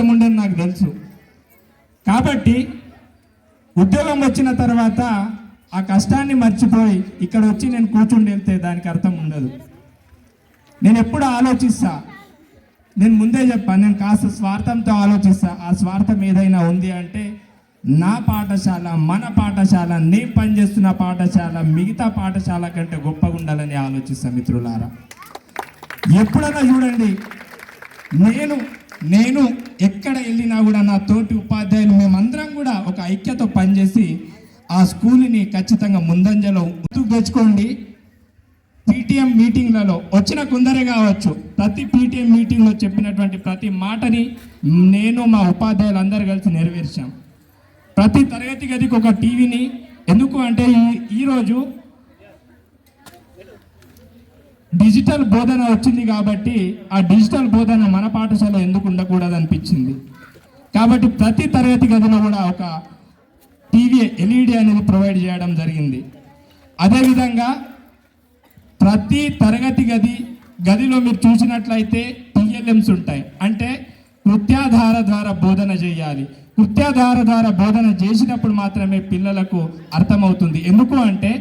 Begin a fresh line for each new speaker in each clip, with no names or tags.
కష్టం ఉండని నాకు తెలుసు. కాబట్టి ఉద్యోగం వచ్చిన తర్వాత ఆ కష్టాన్ని మర్చిపోయి ఇక్కడ వచ్చి నేను కూర్చుండి వెళ్తే దానికి అర్థం ఉండదు. నేను ఎప్పుడు ఆలోచిస్తా, నేను ముందే చెప్పాను, నేను కాస్త స్వార్థంతో ఆలోచిస్తా. ఆ స్వార్థం ఏదైనా ఉంది అంటే నా పాఠశాల, మన పాఠశాల, నేను పనిచేస్తున్న పాఠశాల మిగతా పాఠశాల కంటే గొప్పగా ఉండాలని ఆలోచిస్తాను. మిత్రులారా, ఎప్పుడైనా చూడండి, నేను ఎక్కడ వెళ్ళినా కూడా నా తోటి ఉపాధ్యాయులు మేమందరం కూడా ఒక ఐక్యతో పనిచేసి ఆ స్కూల్ని ఖచ్చితంగా ముందంజలో తెచ్చుకోండి. పీటీఎం మీటింగ్లలో వచ్చిన కొందరే కావచ్చు, ప్రతి పీటీఎం మీటింగ్లో చెప్పినటువంటి ప్రతి మాటని నేను మా ఉపాధ్యాయులు అందరూ కలిసి నెరవేర్చాం. ప్రతి తరగతి గదికి ఒక టీవీని, ఎందుకు అంటే ఈరోజు డిజిటల్ బోధన వచ్చింది కాబట్టి ఆ డిజిటల్ బోధన మన పాఠశాల ఎందుకు ఉండకూడదు అనిపించింది. కాబట్టి ప్రతి తరగతి గదిలో కూడా ఒక టీవీ ఎల్ఈడి అనేది ప్రొవైడ్ చేయడం జరిగింది. అదేవిధంగా ప్రతి తరగతి గదిలో మీరు చూసినట్లయితే టీఎల్ఎంస్ ఉంటాయి. అంటే కృత్యాధార ద్వారా బోధన చేయాలి. కృత్యాధార ద్వారా బోధన చేసినప్పుడు మాత్రమే పిల్లలకు అర్థమవుతుంది. ఎందుకు అంటే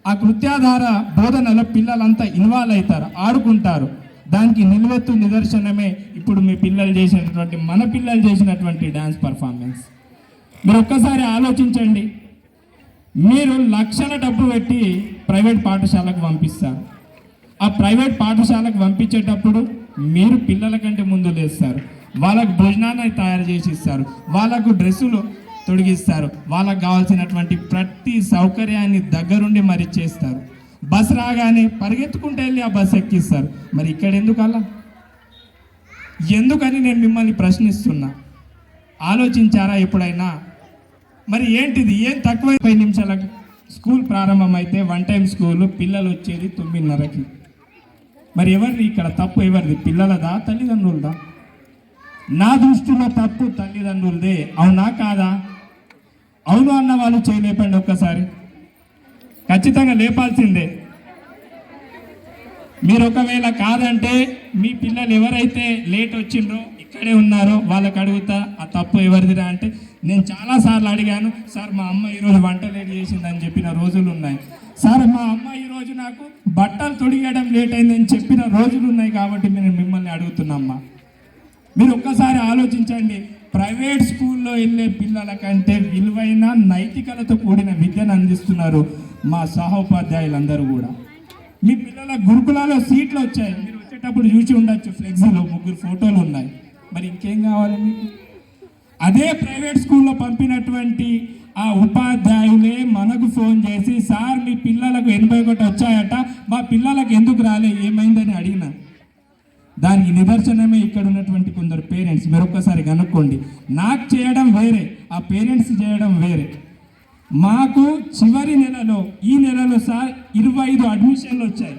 ఆ కృత్యాధార బోధనలో పిల్లలంతా ఇన్వాల్వ్ అవుతారు, ఆడుకుంటారు. దానికి నిలువెత్తు నిదర్శనమే ఇప్పుడు మీ పిల్లలు చేసినటువంటి, మన పిల్లలు చేసినటువంటి డ్యాన్స్ పర్ఫార్మెన్స్. మీరు ఒక్కసారి ఆలోచించండి, మీరు లక్షల డబ్బు పెట్టి ప్రైవేట్ పాఠశాలకు పంపిస్తారు. ఆ ప్రైవేట్ పాఠశాలకు పంపించేటప్పుడు మీరు పిల్లల కంటే ముందు లేస్తారు, వాళ్ళకు భోజనాన్ని తయారు చేసి ఇస్తారు, వాళ్ళకు డ్రెస్సులు తొడిగిస్తారు, వాళ్ళకు కావాల్సినటువంటి ప్రతి సౌకర్యాన్ని దగ్గరుండి మరి చేస్తారు. బస్ రాగానే పరిగెత్తుకుంటూ వెళ్ళి ఆ బస్ ఎక్కిస్తారు. మరి ఇక్కడ ఎందుకలా? ఎందుకని నేను మిమ్మల్ని ప్రశ్నిస్తున్నా. ఆలోచించారా ఎప్పుడైనా? మరి ఏంటిది? ఏం తక్కువ 5 నిమిషాలకు స్కూల్ ప్రారంభమైతే 1 టైం స్కూల్, పిల్లలు వచ్చేది 9:30కి. మరి ఎవరిది ఇక్కడ తప్పు? ఎవరిది? పిల్లలదా, తల్లిదండ్రులదా? నా దృష్టిలో తప్పు తల్లిదండ్రులదే. అవునా కాదా? అవును అన్న వాళ్ళు చేయలేపండి ఒక్కసారి. ఖచ్చితంగా లేపాల్సిందే. మీరు ఒకవేళ కాదంటే మీ పిల్లలు ఎవరైతే లేట్ వచ్చిండ్రో ఇక్కడే ఉన్నారో వాళ్ళకి అడుగుతా, ఆ తప్పు ఎవరిదిరా అంటే నేను చాలాసార్లు అడిగాను, సార్ మా అమ్మ ఈరోజు వంట లేట్ చేసిందని చెప్పిన రోజులు ఉన్నాయి. సార్ మా అమ్మ ఈరోజు నాకు బట్టలు తొడిగడం లేట్ అయిందని చెప్పిన రోజులు ఉన్నాయి. కాబట్టి నేను మిమ్మల్ని అడుగుతున్నామ్మా, మీరు ఒక్కసారి ఆలోచించండి. ప్రైవేట్ స్కూల్లో వెళ్ళే పిల్లల కంటే విలువైన నైతికలతో కూడిన విద్యను అందిస్తున్నారు మా సహోపాధ్యాయులందరూ కూడా. మీ పిల్లల గురుకులాలో సీట్లు వచ్చాయి, మీరు వచ్చేటప్పుడు చూసి ఉండొచ్చు, ఫ్లెక్సీలో 3 ఫోటోలు ఉన్నాయి. మరి ఇంకేం కావాలి మీకు? అదే ప్రైవేట్ స్కూల్లో పంపినటువంటి ఆ ఉపాధ్యాయులే మనకు ఫోన్ చేసి, సార్ మీ పిల్లలకు 81 వచ్చాయట, మా పిల్లలకు ఎందుకు రాలే, ఏమైందని అడిగినా. దానికి నిదర్శనమే ఇక్కడ ఉన్నటువంటి కొందరు పేరెంట్స్. మీరు ఒక్కసారి కనుక్కోండి. నాకు చేయడం వేరే, ఆ పేరెంట్స్ చేయడం వేరే. మాకు చివరి నెలలో, ఈ నెలలో సార్ 25 అడ్మిషన్లు వచ్చాయి.